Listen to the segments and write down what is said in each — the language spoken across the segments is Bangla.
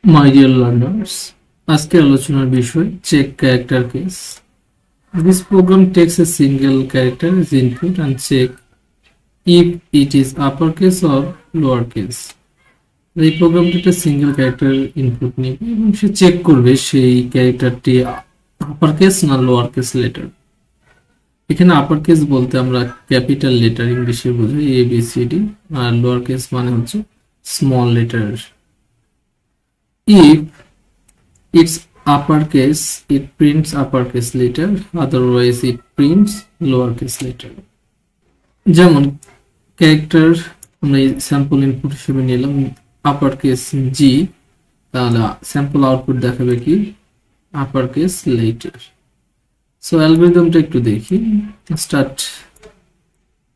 My dear learners, আজকে আলোচনার বিষয় check character case. This program takes a single character as input and check if it is uppercase or lowercase. এই প্রোগ্রামটি একটা সিঙ্গেল ক্যারেক্টার ইনপুট নেবে এবং সে চেক করবে সেই ক্যারেক্টারটি আপার কেস না লোয়ার কেস লেটার। এখানে আপার কেস বলতে আমরা ক্যাপিটাল লেটার ইংলিশে বোঝাই এ বি সি ডি, আর লোয়ার কেস মানে হচ্ছে small letter. If it's uppercase, it prints uppercase letter, otherwise it prints lowercase letter. যেমন ক্যারেক্টার আমরা স্যাম্পল ইনপুট হিসেবে নিলাম uppercase G, তাহলে স্যাম্পল আউটপুট দেখাবে কি uppercase letter. সো অ্যালগরিদমটা একটু দেখি। Start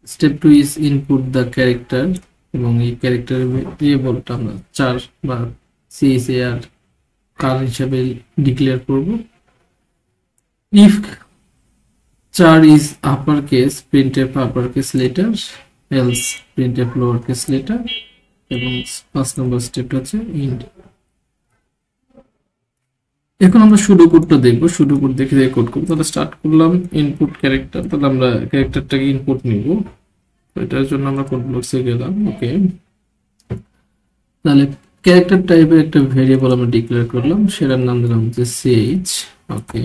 step 2 is input the character, এবং এই ক্যারেক্টার ভেরিয়েবলটা আমরা 4 বা CHAR কার হিসাবে ডিক্লেয়ার করব। if char is uppercase, printf uppercase letter, else printf lowercase letter, এবং 5 নম্বর স্টেপটা হচ্ছে end। এখন আমরা সুডো কোডটা দেখব। সুডো কোড দেখে কোড করব। তাহলে স্টার্ট করলাম ইনপুট ক্যারেক্টার, তাহলে আমরা ক্যারেক্টারটাকে ইনপুট নিব। তো এটার জন্য আমরা কোড ব্লকসে গেলাম। ওকে, তাহলে ক্যারেক্টার টাইপের একটা ভেরিয়েবল আমরা ডিক্লেয়ার করলাম, সেটার নাম দিলাম হচ্ছে ch। ওকে,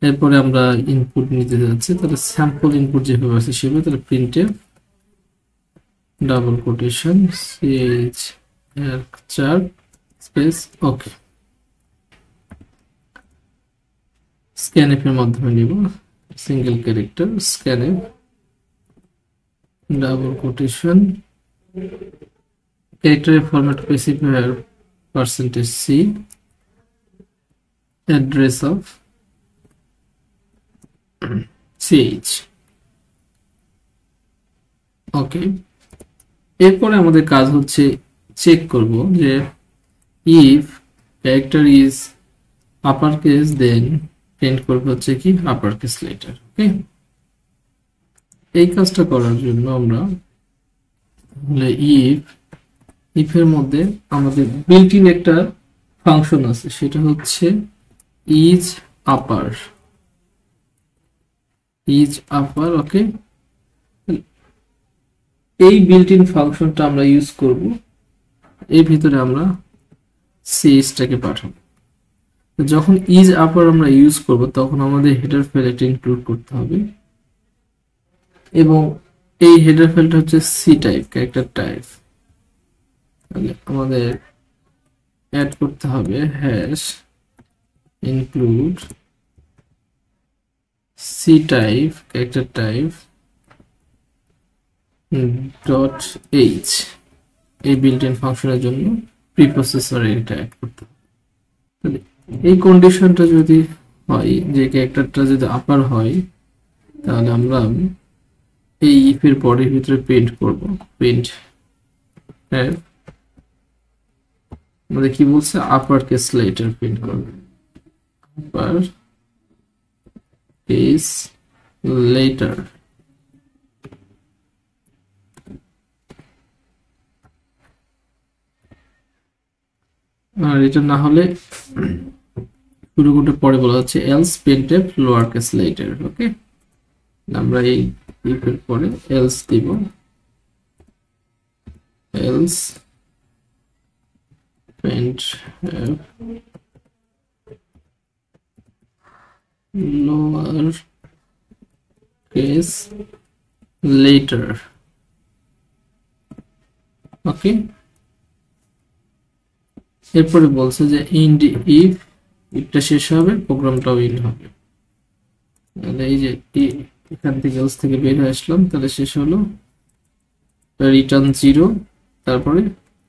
এরপরে আমরা ইনপুট নিতে যাচ্ছি, তাহলে স্যাম্পল ইনপুট যেভাবে আছে সেভাবে, তাহলে printf double quotation ch char space ওকে। scanf এর মাধ্যমে নিব single character scanf double quotation character format specifier %c address of ch। ওকে, এরপরে আমাদের কাজ হচ্ছে চেক করব যে if character is uppercase then print করবে হচ্ছে কি uppercase letter। ওকে, এই কাজটা করার জন্য আমরা if এর মধ্যে আমাদের বিল্ট ইন একটা ফাংশন আছে, সেটা হচ্ছে is upper। ওকে, এই বিল্ট ইন ফাংশনটা আমরা ইউজ করব, এর ভিতরে আমরা ch টাকে পাঠাবো। যখন is upper আমরা ইউজ করব তখন আমাদের হেডার ফাইল এটা ইনক্লুড করতে হবে, এবং এই হেডার ফাইলটা হচ্ছে সি টাইপ ক্যারেক্টার টাইপ। তাহলে আমাদের অ্যাড করতে হবে hash include C type character type dot H. এই বিল্ট ইন ফাংশনের জন্য প্রিপ্রসেসরে এটা অ্যাড করতে হবে। তাহলে এই কন্ডিশনটা যদি হয় যে ক্যারেক্টারটা যদি আপার হয়, তাহলে আমরা এই ইফ এর বডির ভিতরে প্রিন্ট করব প্রিন্ট আমাদের কি বলছে আপার কেস লেটার প্রিন্ট করবে, আপার কেস লেটার। আর এটা না হলে পুরো কোডে পরে বলা হচ্ছে else printf lower case later। ওকে, আমরা এই if এর পরে else দিব, else printf lower case later। ওকে, এরপরে বলছে যে ইন্ড if ইফটা শেষ হবে প্রোগ্রামটাও ইন্ড হবে। তাহলে এই যে এখান থেকে else থেকে বের হয়ে আসলাম, তাহলে শেষ হলো রিটার্ন 0, তারপরে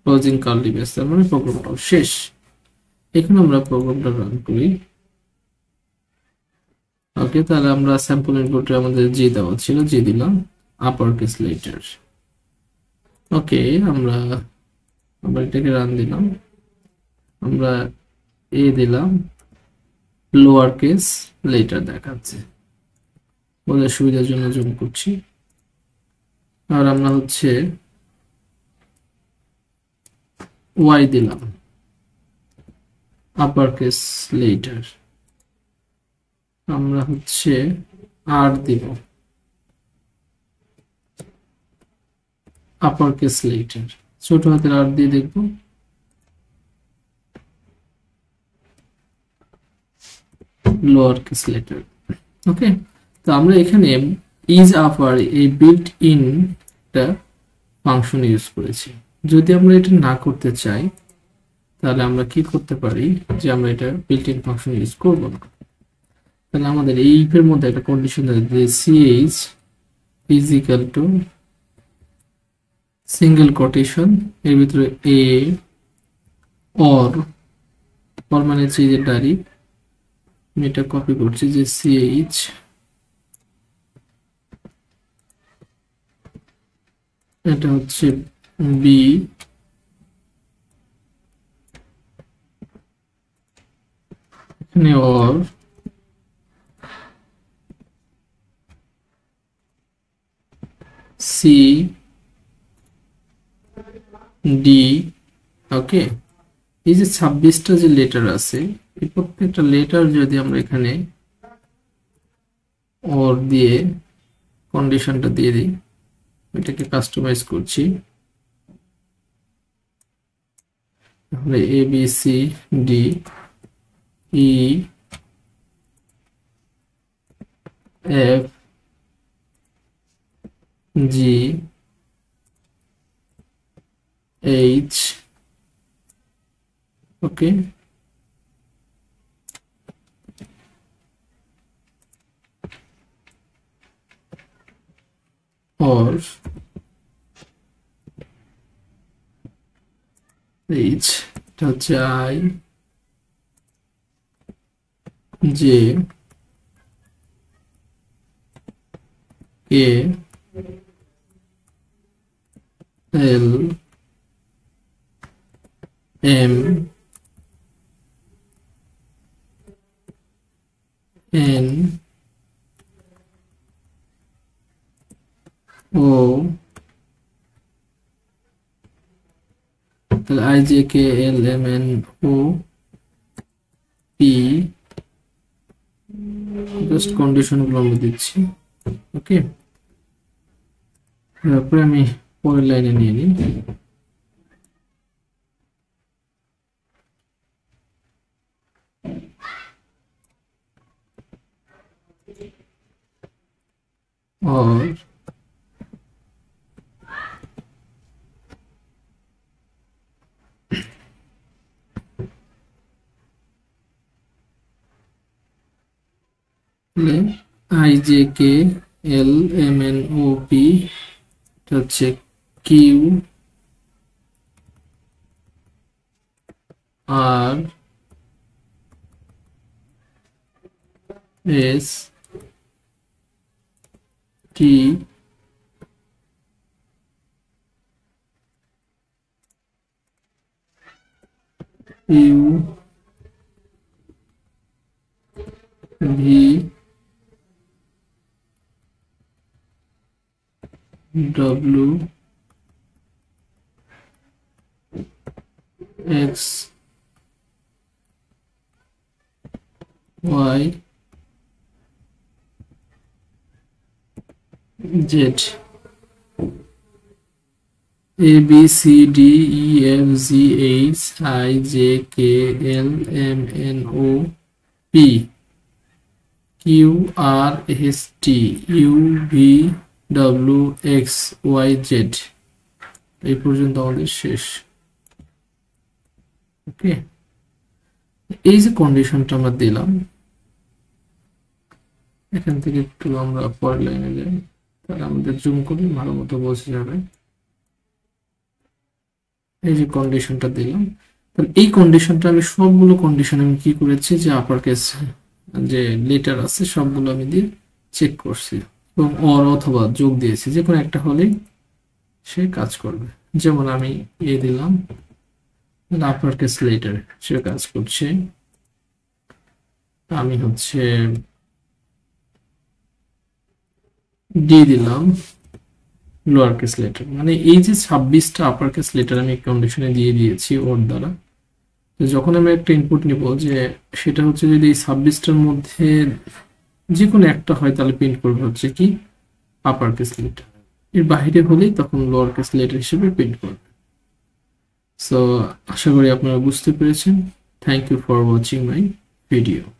ক্লোজিং কার্লি ব্রেস, তার মানে প্রোগ্রামটাও শেষ। এখন আমরা প্রোগ্রামটা রান করি। ওকে, তাহলে আমরা স্যাম্পল ইনপুটে আমাদের যে দেওয়া ছিল যে দিলাম আপার কেস লেটার। ওকে, আমরা এটাকে রান দিলাম, আমরা এ দিলাম লোয়ার কেস লেটার দেখাচ্ছে, বোঝার সুবিধার জন্য জুম করছি। আর আমরা হচ্ছে y দিলাম, আপার কেস লেটার, আমরা হচ্ছে আর দিব আপার কেস লেটার, ছোট হাতের আর দিয়ে দেখবো লোয়ার কেস লেটার। ওকে, তো আমরা এখানে ইজ আপার এই বিল্ট ইন একটা ফাংশন ইউজ করেছি। যদি আমরা এটা না করতে চাই তাহলে আমরা কি করতে পারি, যে আমরা এটা বিল্ট ইন ফাংশন ইউজ করব না। তাহলে আমাদের এই ইফের মধ্যে একটা কন্ডিশন আছে যে ch is equal to single quotation এর ভিতরে এ অর মানে হচ্ছে যে ডাইরি, আমি এটা কপি করছি যে ch এটা হচ্ছে বি এখানে অর সি ডি। ওকে, এই যে 26টা যে লেটার আছে এই প্রত্যেকটা লেটার যদি আমরা এখানে অর দিয়ে কন্ডিশনটা দিয়ে দিই, এটাকে কাস্টমাইজ করছি, তাহলে A B C D E F G H. Okay, or H এটা হচ্ছে I J K L M N O, তাহলে I J K L M N O P, just condition গুলো আমি দিচ্ছি। ওকে, তারপরে আমি পরের লাইনে নিয়ে নিই, or I J K L M N O P এটা হচ্ছে Q R S T U V W X Y Z, A B C D E F G H I J K L M N O P Q R S T U V W X Y Z, এই পর্যন্ত আমাদের শেষ। ওকে, এই যে কন্ডিশনটা আমরা দিলাম, এখান থেকে একটু আমরা পরের লাইনে যাই, তাহলে আমাদের জুম করি ভালো মতো বোঝা যাবে। এই যে কন্ডিশনটা দিলাম, তাহলে এই কন্ডিশনটা আমি সবগুলো কন্ডিশন আমি কি করেছি, যে আপার কেস যে লেটার আছে সবগুলো আমি দিয়ে চেক করছি এবং অর অথবা যোগ দিয়েছি, যে কোনো একটা হলেই সে কাজ করবে। যেমন আমি এ দিলাম, আপার কেস লেটার সে কাজ করছে, আমি হচ্ছে ডি দিলাম লোয়ার কেস লেটার, মানে এই যে 26টা আপার কেস লেটার আমি কন্ডিশনে দিয়ে দিয়েছি ওর দ্বারা, তো যখন আমি একটা ইনপুট নিব যে সেটা হচ্ছে যদি এই 26টার মধ্যে যে কোনো একটা হয় তাহলে প্রিন্ট করবে হচ্ছে কি আপার কেস লেটার, এর বাইরে হলেই তখন লোয়ার কেস লেটার হিসেবে প্রিন্ট করবে। সো আশা করি আপনারা বুঝতে পেরেছেন। Thank you for watching my video.